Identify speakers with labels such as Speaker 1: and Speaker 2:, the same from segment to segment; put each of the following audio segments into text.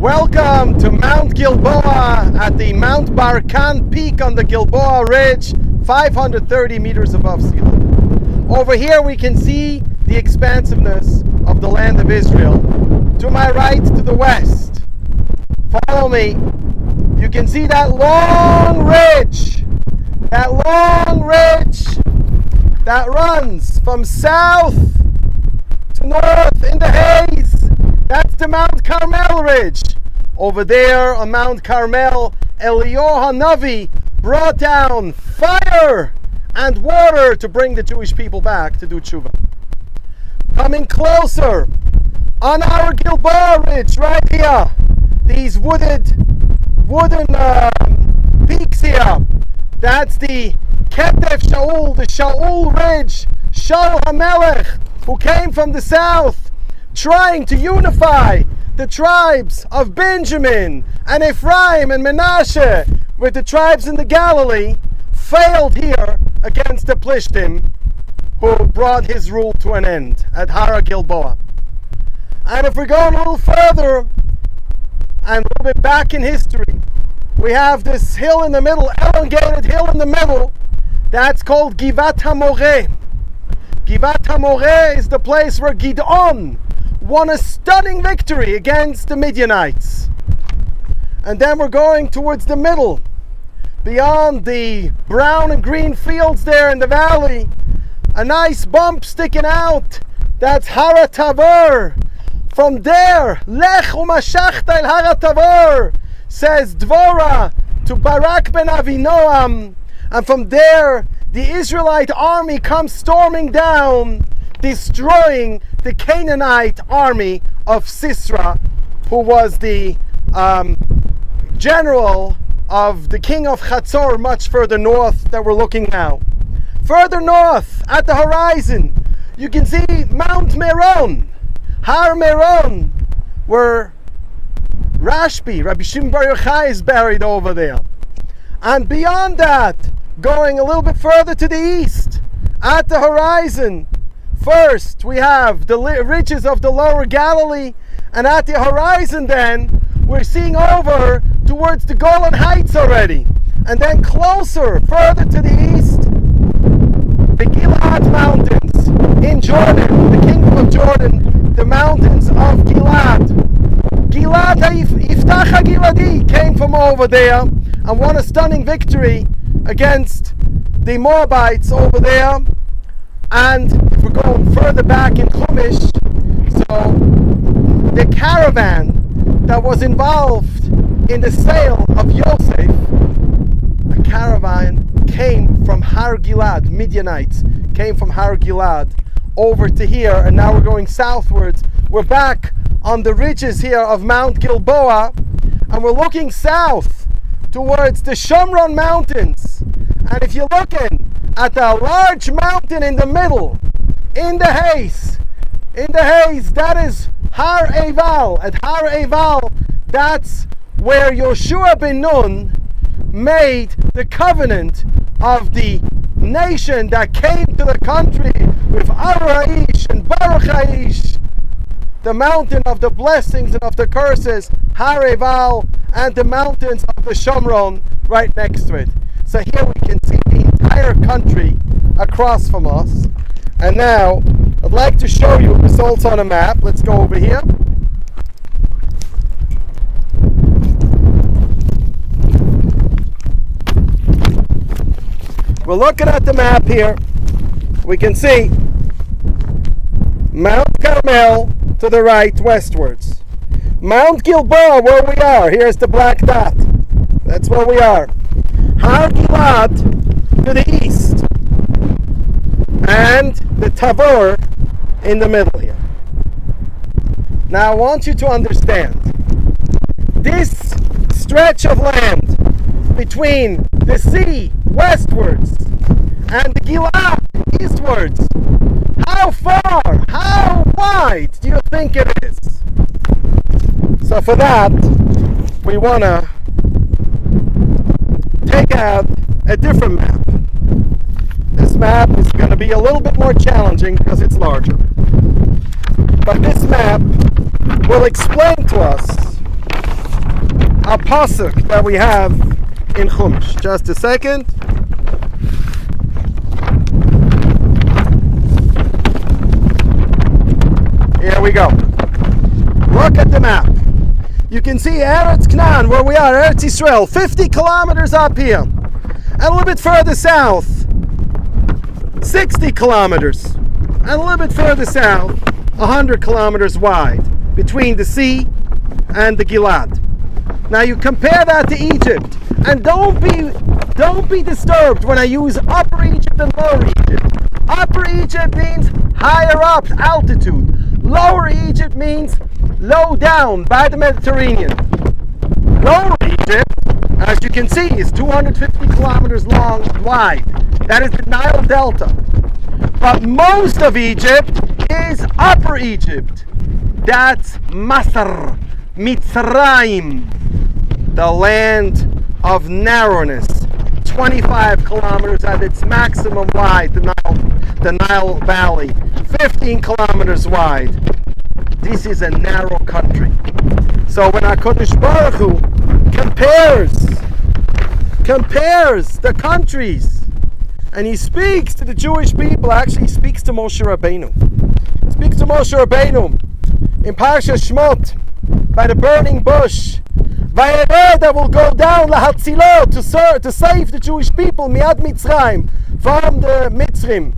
Speaker 1: Welcome to Mount Gilboa at the Mount Barkan peak on the Gilboa Ridge, 530 meters above sea level. Over here we can see the expansiveness of the land of Israel. To my right, to the west, follow me, you can see that long ridge that runs from south to north in the haze. That's the Mount Carmel ridge. Over there on Mount Carmel, Eliyahu Hanavi brought down fire and water to bring the Jewish people back to do tshuva. Coming closer, on our Gilboa ridge right here, these wooden peaks here, that's the Ketef Shaul, the Shaul ridge, Shaul HaMelech, who came from the south, trying to unify the tribes of Benjamin and Ephraim and Menashe with the tribes in the Galilee, failed here against the Plishtim, who brought his rule to an end at Hara Gilboa. And if we're going a little further and a little bit back in history, we have this hill in the middle, elongated hill in the middle, that's called Givat HaMoreh. Givat HaMoreh is the place where Gideon won a stunning victory against the Midianites. And then we're going towards the middle, beyond the brown and green fields there in the valley, a nice bump sticking out, that's Hara Tavor. From there, Lech umashachta el Hara Tavor, says Dvorah to Barak ben Avinoam, and from there the Israelite army comes storming down, destroying the Canaanite army of Sisera, who was the general of the king of Chatzor, much further north that we're looking now. Further north, at the horizon, you can see Mount Meron, Har Meron, where Rashbi, Rabbi Shimon Bar Yochai, is buried over there. And beyond that, going a little bit further to the east, at the horizon, first we have the ridges of the lower Galilee, and at the horizon then, we're seeing over towards the Golan Heights already. And then closer, further to the east, the Gilad Mountains in Jordan, the kingdom of Jordan, the mountains of Gilad. Gilad Yiftach HaGiladi came from over there and won a stunning victory against the Moabites over there. And if we're going further back in Chumash, so the caravan that was involved in the sale of Yosef, a caravan came from Har Gilad, Midianites came from Har Gilad over to here, and now we're going southwards. We're back on the ridges here of Mount Gilboa, and we're looking south towards the Shomron Mountains. And if you're looking at the large mountain in the middle, in the haze, that is Har Eval. At Har Eval, that's where Yoshua ben Nun made the covenant of the nation that came to the country with Ar Haish and Baruch Haish, the mountain of the blessings and of the curses, Har Eval, and the mountains of the Shomron right next to it. So here we can see the entire country across from us. And now I'd like to show you results on a map. Let's go over here. We're looking at the map here. We can see Mount Carmel to the right, westwards. Mount Gilboa, where we are. Here's the black dot. That's where we are. Har Gilad to the east. And the Tabor in the middle here. Now I want you to understand, this stretch of land between the sea westwards and the Gilad eastwards, how far, how wide do you think it is? So for that, we want to take out a different map. This map is going to be a little bit more challenging because it's larger. But this map will explain to us a pasuk that we have in Chumash. Just a second. Here we go. Look at the map. You can see Eretz Canaan, where we are, Eretz Yisrael, 50 kilometers up here. And a little bit further south, 60 kilometers. And a little bit further south, 100 kilometers wide, between the sea and the Gilad. Now you compare that to Egypt, and don't be disturbed when I use Upper Egypt and Lower Egypt. Upper Egypt means higher up, altitude. Lower Egypt means low down by the Mediterranean. Lower Egypt, as you can see, is 250 kilometers long wide. That is the Nile Delta. But most of Egypt is Upper Egypt. That's Masr, Mitzrayim, the land of narrowness. 25 kilometers at its maximum wide, the Nile Valley. 15 kilometers wide. This is a narrow country. So when HaKadosh Baruch Hu compares the countries, and he speaks to the Jewish people, actually he speaks to Moshe Rabbeinu. He speaks to Moshe Rabbeinu in Parsha Shmot, by the burning bush. Vayereh, that will go down lahatzilo, to save the Jewish people miad Mitzrayim, from the Mitzrim.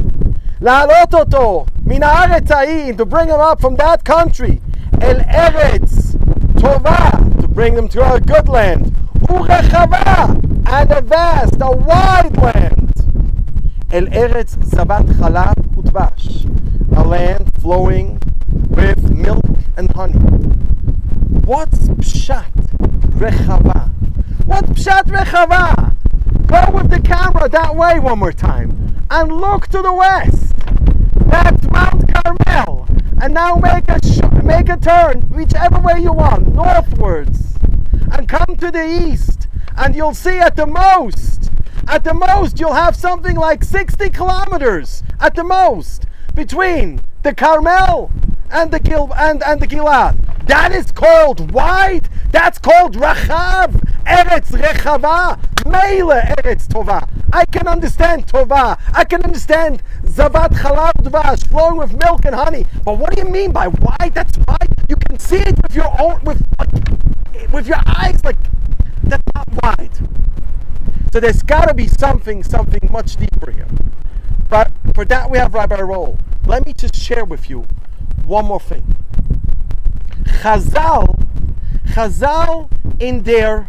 Speaker 1: La'alot oto min haaretz ha'im, to bring them up from that country. El eretz tova, to bring them to a good land. Urechava, and a vast, a wide land. El eretz zavat chalav udvash, a land flowing with milk and honey. What's pshat rechava? What's pshat rechava? Go with the camera that way one more time and look to the west. That's Mount Carmel. And now make a turn whichever way you want, northwards, and come to the east, and you'll see at the most you'll have something like 60 kilometers at the most between the Carmel and the Gilad. That is called wide. That's called Rachav. Eretz Rechava. Meile Eretz Tova. I can understand Tova. I can understand Zavat Chalav Dvash, flowing with milk and honey. But what do you mean by wide? That's wide. You can see it with your own, with your eyes. Like, that's not wide. So there's got to be something much deeper here. But for that we have Rabbi Roll. Let me just share with you one more thing. Chazal in their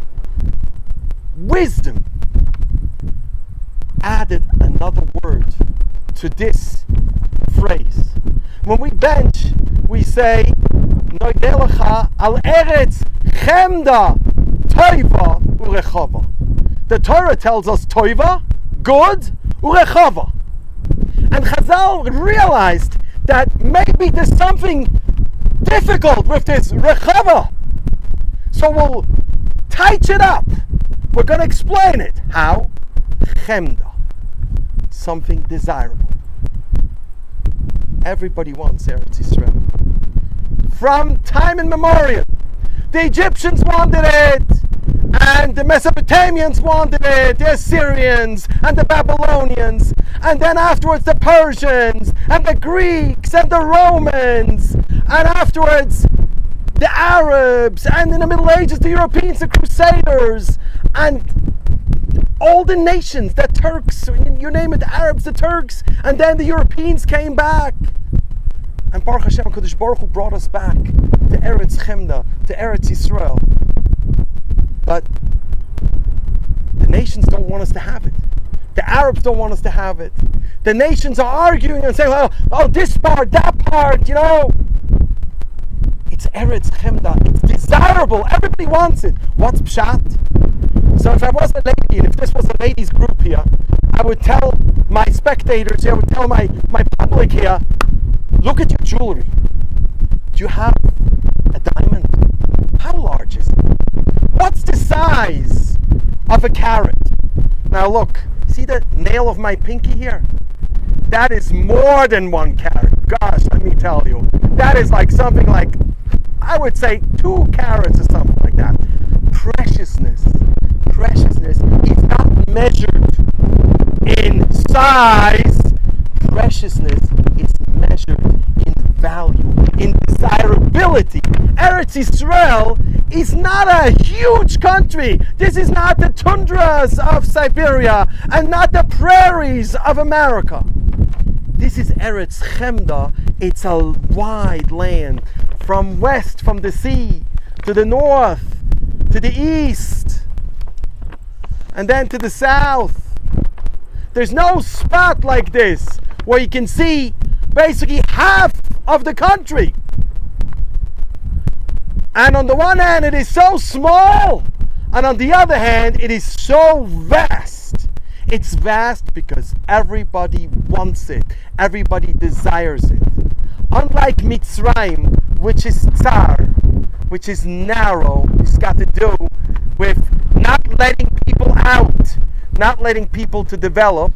Speaker 1: wisdom added another word to this phrase. When we bench, we say Noidelecha al eretz chemda toiva urechava. The Torah tells us toiva, good, urechava. And Chazal realized that maybe there's something difficult with this rechava. So we'll tighten it up. We're going to explain it. How? Chemda. Something desirable. Everybody wants Eretz Yisrael. From time immemorial. The Egyptians wanted it, and the Mesopotamians wanted it, the Assyrians and the Babylonians, and then afterwards the Persians and the Greeks and the Romans, and afterwards the Arabs, and in the Middle Ages the Europeans, the Crusaders, and all the nations, the Turks, you name it, the Arabs, the Turks, and then the Europeans came back. And Baruch Hashem, HaKadosh Baruch Hu brought us back to Eretz Chemda, to Eretz Yisrael. But the nations don't want us to have it. The Arabs don't want us to have it. The nations are arguing and saying, oh, this part, that part, you know. It's Eretz Chemda. It's desirable. Everybody wants it. What's pshat? So if I was a lady, and if this was a ladies group here, I would tell my spectators here, I would tell my public here, look at your jewelry. Do you have a diamond? How large is it? What's the size of a carat? Now look, see the nail of my pinky here? That is more than 1 carat. Gosh, let me tell you. That is like something like, I would say 2 carats or something like that. Precious eyes, preciousness is measured in value, in desirability. Eretz Yisrael is not a huge country. This is not the tundras of Siberia and not the prairies of America. This is Eretz Chemda. It's a wide land, from west, from the sea, to the north, to the east, and then to the south. There's no spot like this where you can see basically half of the country. And on the one hand, it is so small, and on the other hand, it is so vast. It's vast because everybody wants it. Everybody desires it. Unlike Mitzrayim, which is tsar, which is narrow, it's got to do with not letting people out, not letting people to develop.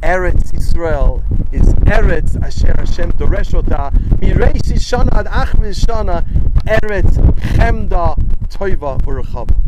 Speaker 1: Eretz Yisrael is Eretz Asher Hashem Doresh Ota Mireis Shana ad Achriz Shana Eretz Chemda Toiva Urchava.